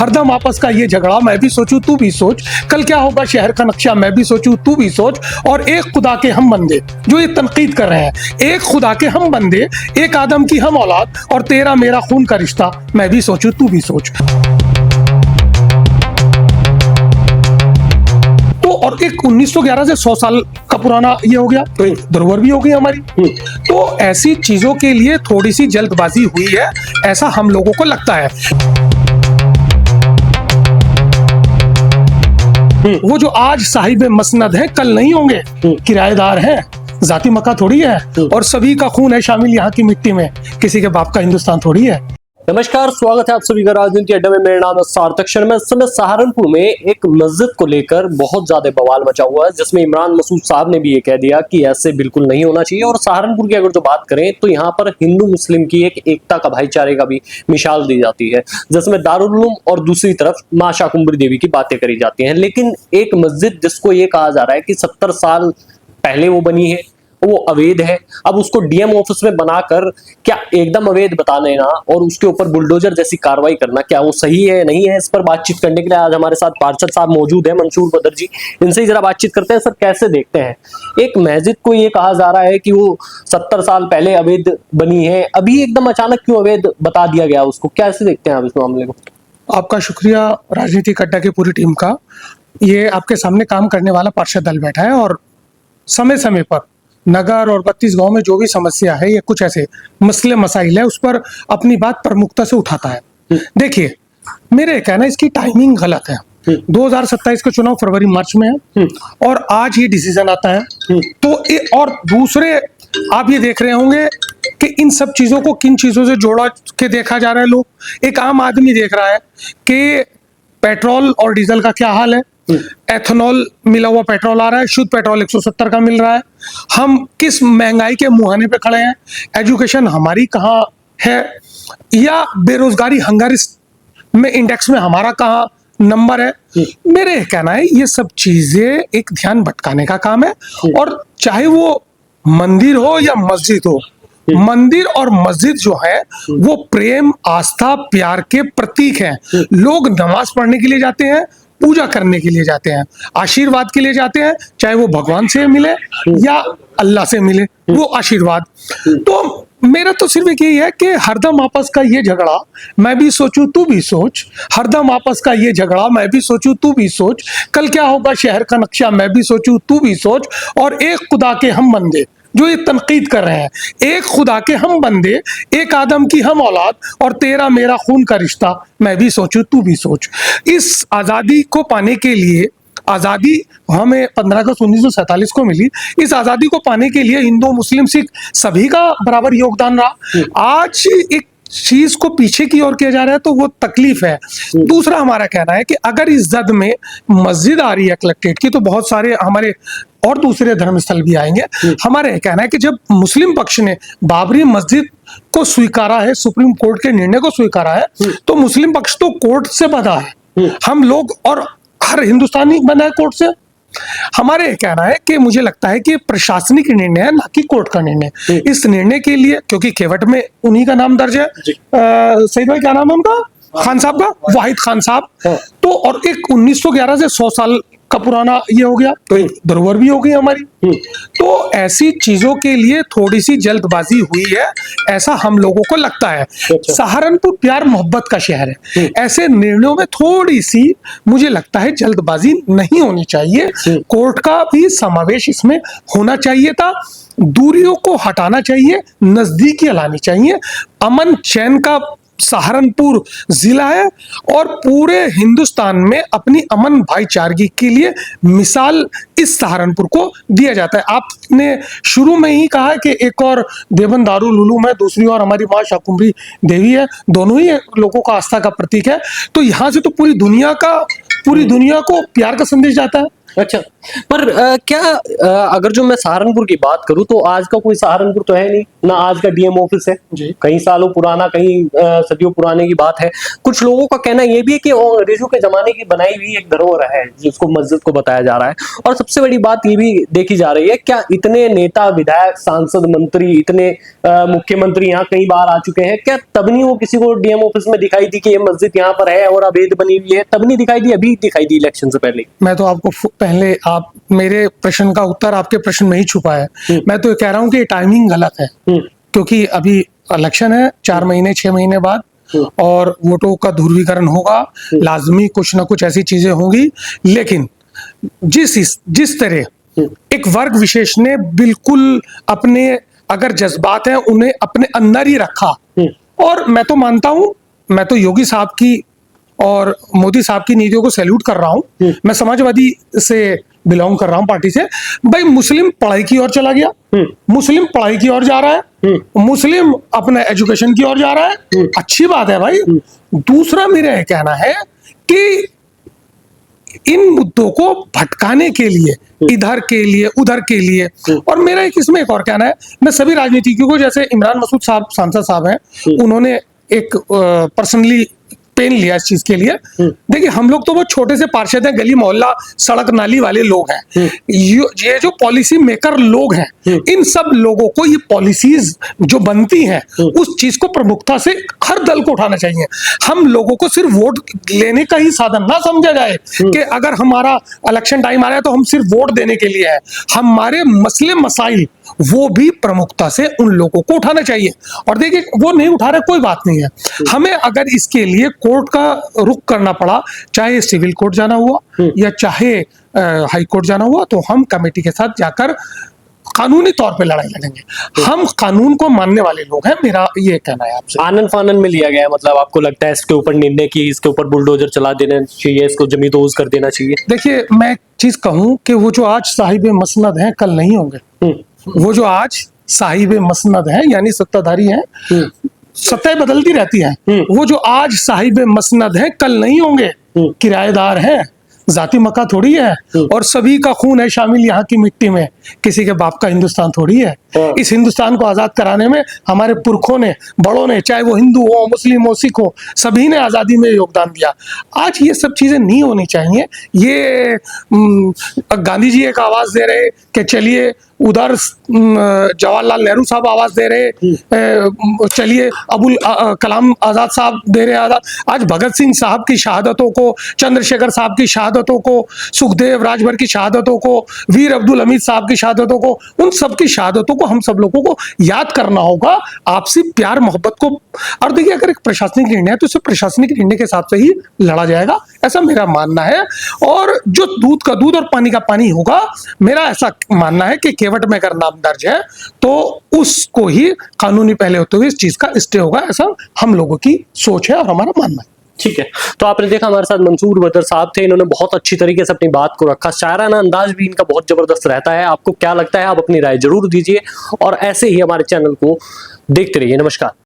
हरदम आपस का ये झगड़ा, मैं भी सोचूं तू भी सोच, कल क्या होगा शहर का नक्शा, मैं भी सोचूं तू भी सोच, और एक खुदा के हम बंदे जो ये तनकीद कर रहे हैं, एक खुदा के हम बंदे, एक आदम की हम औलाद, और तेरा मेरा खून का रिश्ता, मैं भी सोचूं तू भी सोच। तो और एक 1911 से 100 साल का पुराना ये हो गया, तो धरोहर भी हो गई हमारी। तो ऐसी चीजों के लिए थोड़ी सी जल्दबाजी हुई है, ऐसा हम लोगों को लगता है। वो जो आज साहिब मसनद हैं, कल नहीं होंगे, किराएदार हैं, जाती मक्का थोड़ी है, और सभी का खून है शामिल यहाँ की मिट्टी में, किसी के बाप का हिंदुस्तान थोड़ी है। नमस्कार, स्वागत है आप सभी का राजनीति अड्डा में। मेरा नाम है सार्थक शर्मा। इस समय सहारनपुर में एक मस्जिद को लेकर बहुत ज्यादा बवाल मचा हुआ है, जिसमें इमरान मसूद साहब ने भी ये कह दिया कि ऐसे बिल्कुल नहीं होना चाहिए। और सहारनपुर की अगर जो बात करें तो यहाँ पर हिंदू मुस्लिम की एक एकता का, भाईचारे का भी मिसाल दी जाती है, जिसमें दारुल उलूम और दूसरी तरफ मां शाकुंभरी देवी की बातें करी जाती हैं। लेकिन एक मस्जिद जिसको ये कहा जा रहा है कि 70 साल पहले वो बनी है, वो अवैध है, अब उसको डीएम ऑफिस में बनाकर क्या एकदम अवैध बता देना और उसके ऊपर बुलडोजर जैसी कार्रवाई करना, क्या वो सही है नहीं है? इस पर बातचीत करने के लिए आज हमारे साथ पार्षद साहब मौजूद है, मंसूर बदर जी। इनसे ही जरा बातचीत करते हैं। सर, कैसे देखते हैं एक मस्जिद को ये कहा जा रहा है कि वो 70 साल पहले अवैध बनी है, अभी एकदम अचानक क्यों अवैध बता दिया गया उसको? कैसे देखते हैं आप इस मामले को? आपका शुक्रिया राजनीतिक अड्डा की पूरी टीम का। ये आपके सामने काम करने वाला पार्षद दल बैठा है और समय समय पर नगर और 32 गांव में जो भी समस्या है, ये कुछ ऐसे मसले मसाइल है, उस पर अपनी बात प्रमुखता से उठाता है। देखिए, मेरे कहना इसकी टाइमिंग गलत है। 2027 का चुनाव फरवरी मार्च में है और आज ये डिसीजन आता है। तो और दूसरे आप ये देख रहे होंगे कि इन सब चीजों को किन चीजों से जोड़ा के देखा जा रहा है। लोग, एक आम आदमी देख रहा है कि पेट्रोल और डीजल का क्या हाल है, एथेनॉल मिला हुआ पेट्रोल आ रहा है, शुद्ध पेट्रोल 170 का मिल रहा है, हम किस महंगाई के मुहाने पे खड़े हैं, एजुकेशन हमारी कहाँ है, या बेरोजगारी हंगारी में इंडेक्स में हमारा कहाँ नंबर है। मेरे कहना है ये सब चीजें एक ध्यान भटकाने का काम है। और चाहे वो मंदिर हो या मस्जिद हो, मंदिर और मस्जिद जो है वो प्रेम, आस्था, प्यार के प्रतीक हैं। लोग नमाज पढ़ने के लिए जाते हैं, पूजा करने के लिए जाते हैं, आशीर्वाद के लिए जाते हैं, चाहे वो भगवान से मिले या अल्लाह से मिले वो आशीर्वाद। तो मेरा तो सिर्फ एक यही है कि हरदम आपस का ये झगड़ा, मैं भी सोचूं तू भी सोच, हरदम आपस का ये झगड़ा, मैं भी सोचूं तू भी सोच, कल क्या होगा शहर का नक्शा, मैं भी सोचूं तू भी सोच, और एक खुदा के हम बंदे जो ये तनकीद कर रहे हैं, एक खुदा के हम बंदे, एक आदम की हम औलाद, और तेरा मेरा खून का रिश्ता, मैं भी सोचूं तू भी सोच। इस आजादी को पाने के लिए, आजादी हमें 15 अगस्त 1947 को मिली, इस आजादी को पाने के लिए हिंदू मुस्लिम सिख सभी का बराबर योगदान रहा। आज एक चीज को पीछे की ओर किया जा रहा है तो वो तकलीफ है। दूसरा हमारा कहना है कि अगर इस जद में मस्जिद आ रही है कलेक्ट्रेट की, तो बहुत सारे हमारे और दूसरे धर्मस्थल भी आएंगे। हमारे कहना है कि जब मुस्लिम पक्ष ने बाबरी मस्जिद को स्वीकारा है, सुप्रीम कोर्ट के निर्णय को स्वीकारा है, तो मुस्लिम पक्ष तो कोर्ट से बंधा है, हम लोग और हर हिंदुस्तानी बंधा है कोर्ट से। हमारे कहना है कि मुझे लगता है कि प्रशासनिक निर्णय है, ना कि कोर्ट का निर्णय। इस निर्णय के लिए, क्योंकि केवट में उन्हीं का नाम दर्ज है, सईद भाई क्या नाम है उनका, खान साहब का, वाहिद खान साहब। तो और एक 1911 से 100 साल का पुराना ये हो गया, तो धरोहर भी हो गई हमारी। तो ऐसी चीजों के लिए थोड़ी सी जल्दबाजी हुई है, ऐसा हम लोगों को लगता है। सहारनपुर प्यार मोहब्बत का शहर है, ऐसे निर्णयों में थोड़ी सी मुझे लगता है जल्दबाजी नहीं होनी चाहिए। कोर्ट का भी समावेश इसमें होना चाहिए था, दूरियों को हटाना चाहिए, नजदीकी लानी चाहिए। अमन चैन का सहारनपुर जिला है और पूरे हिंदुस्तान में अपनी अमन भाईचारगी के लिए मिसाल इस सहारनपुर को दिया जाता है। आपने शुरू में ही कहा कि एक और देवबंद दारुल उलूम है, दूसरी ओर हमारी मां शाकुंभरी देवी है, दोनों ही लोगों का आस्था का प्रतीक है। तो यहां से तो पूरी दुनिया को प्यार का संदेश जाता है। अच्छा, पर क्या अगर जो मैं सहारनपुर की बात करूं तो आज का कोई सहारनपुर तो है नहीं ना, आज का डीएम ऑफिस है जी। कई सालों पुराना, कई सदियों पुराने की बात है। कुछ लोगों का कहना ये भी है कि वो अंग्रेजों के जमाने की बनाई हुई एक धरोहर है जिसको मस्जिद को बताया जा रहा है। और सबसे बड़ी बात ये भी देखी जा रही है, क्या इतने नेता विधायक सांसद मंत्री इतने मुख्यमंत्री यहाँ कई बार आ चुके हैं, क्या तब नहीं वो किसी को डीएम ऑफिस में दिखाई दी कि ये मस्जिद यहाँ पर है और अवैध बनी हुई है? तब नहीं दिखाई दी, अभी दिखाई दी इलेक्शन से पहले। मैं तो आपको पहले आप मेरे प्रश्न का उत्तर आपके प्रश्न में ही छुपा है। मैं तो ये कह रहा हूँ कि टाइमिंग गलत है, क्योंकि अभी इलेक्शन है 4 महीने 6 महीने बाद, और वोटों का ध्रुवीकरण होगा, लाजमी कुछ ना कुछ ऐसी चीजें होंगी। लेकिन जिस तरह एक वर्ग विशेष ने बिल्कुल अपने अगर जज्बात हैं उन्हें अपने अंदर ही रखा, और मैं तो मानता हूं, मैं तो योगी साहब की और मोदी साहब की नीतियों को सैल्यूट कर रहा हूं। मैं समाजवादी से बिलोंग कर रहा हूं, पार्टी से। भाई मुस्लिम पढ़ाई की ओर चला गया, मुस्लिम पढ़ाई की ओर जा रहा है, मुस्लिम अपने एजुकेशन की ओर जा रहा है, अच्छी बात है भाई। दूसरा मेरा यह कहना है कि इन मुद्दों को भटकाने के लिए, इधर के लिए उधर के लिए, और मेरा एक इसमें एक और कहना है, मैं सभी राजनीतिज्ञों को, जैसे इमरान मसूद साहब सांसद साहब हैं, उन्होंने एक पर्सनली पेन लिया इस चीज के लिए। देखिए हम लोग तो बहुत छोटे से पार्षद हैं, गली मोहल्ला सड़क नाली वाले लोग हैं। ये जो पॉलिसी मेकर लोग हैं, इन सब लोगों को ये पॉलिसीज जो बनती हैं उस चीज को प्रमुखता से हर दल को उठाना चाहिए। हम लोगों को सिर्फ वोट लेने का ही साधन ना समझा जाए कि अगर हमारा इलेक्शन टाइम आ रहा है तो हम सिर्फ वोट देने के लिए है। हमारे मसले मसाइल वो भी प्रमुखता से उन लोगों को उठाना चाहिए। और देखिए वो नहीं उठा रहे, कोई बात नहीं है, हमें अगर इसके लिए कोर्ट का रुख करना पड़ा, चाहे सिविल कोर्ट जाना हुआ या चाहे हाई कोर्ट जाना हुआ, तो हम कमेटी के साथ जाकर कानूनी तौर पे लड़ाई लड़ेंगे। हम कानून को मानने वाले लोग हैं, मेरा ये कहना है आपसे। आनन फानन में लिया गया है, मतलब आपको लगता है इसके ऊपर निर्णय की, इसके ऊपर बुलडोजर चला देना चाहिए, इसको जमींदोज कर देना चाहिए? देखिए मैं एक चीज कहूं कि वो जो आज साहिब मसनद हैं कल नहीं होंगे। वो जो आज साहिब मसनद हैं यानी सत्ताधारी हैं, सत्ताएं बदलती रहती हैं, वो जो आज साहिब मसनद हैं कल नहीं होंगे। किराएदार हैं, जाति मक्का थोड़ी है, और सभी का खून है शामिल यहाँ की मिट्टी में, किसी के बाप का हिंदुस्तान थोड़ी है। इस हिंदुस्तान को आजाद कराने में हमारे पुरखों ने, बड़ों ने, चाहे वो हिंदू हो मुस्लिम हो सिख हो, सभी ने आजादी में योगदान दिया। आज ये सब चीजें नहीं होनी चाहिए। ये गांधी जी एक आवाज दे रहे कि चलिए, उधर जवाहरलाल नेहरू साहब आवाज दे रहे, चलिए अबुल कलाम आजाद साहब दे रहे आजाद। आज भगत सिंह साहब की शहादतों को, चंद्रशेखर साहब की शहादतों को, सुखदेव राजभर की शहादतों को, वीर अब्दुल हमीद साहब की शहादतों को, उन सब की शहादतों को हम सब लोगों को याद करना होगा, आपसी प्यार मोहब्बत को। और देखिए अगर एक प्रशासनिक निर्णय है तो उसे प्रशासनिक निर्णय के हिसाब से ही लड़ा जाएगा, ऐसा मेरा मानना है। और जो दूध का दूध और पानी का पानी होगा, मेरा ऐसा मानना है कि केवट में अगर नाम दर्ज है तो उसको ही कानूनी पहले होते हुए इस चीज का स्टे होगा, ऐसा हम लोगों की सोच है और हमारा मानना है। ठीक है, तो आपने देखा हमारे साथ मंसूर बदर साहब थे, इन्होंने बहुत अच्छी तरीके से अपनी बात को रखा, शायराना अंदाज भी इनका बहुत जबरदस्त रहता है। आपको क्या लगता है, आप अपनी राय जरूर दीजिए और ऐसे ही हमारे चैनल को देखते रहिए। नमस्कार।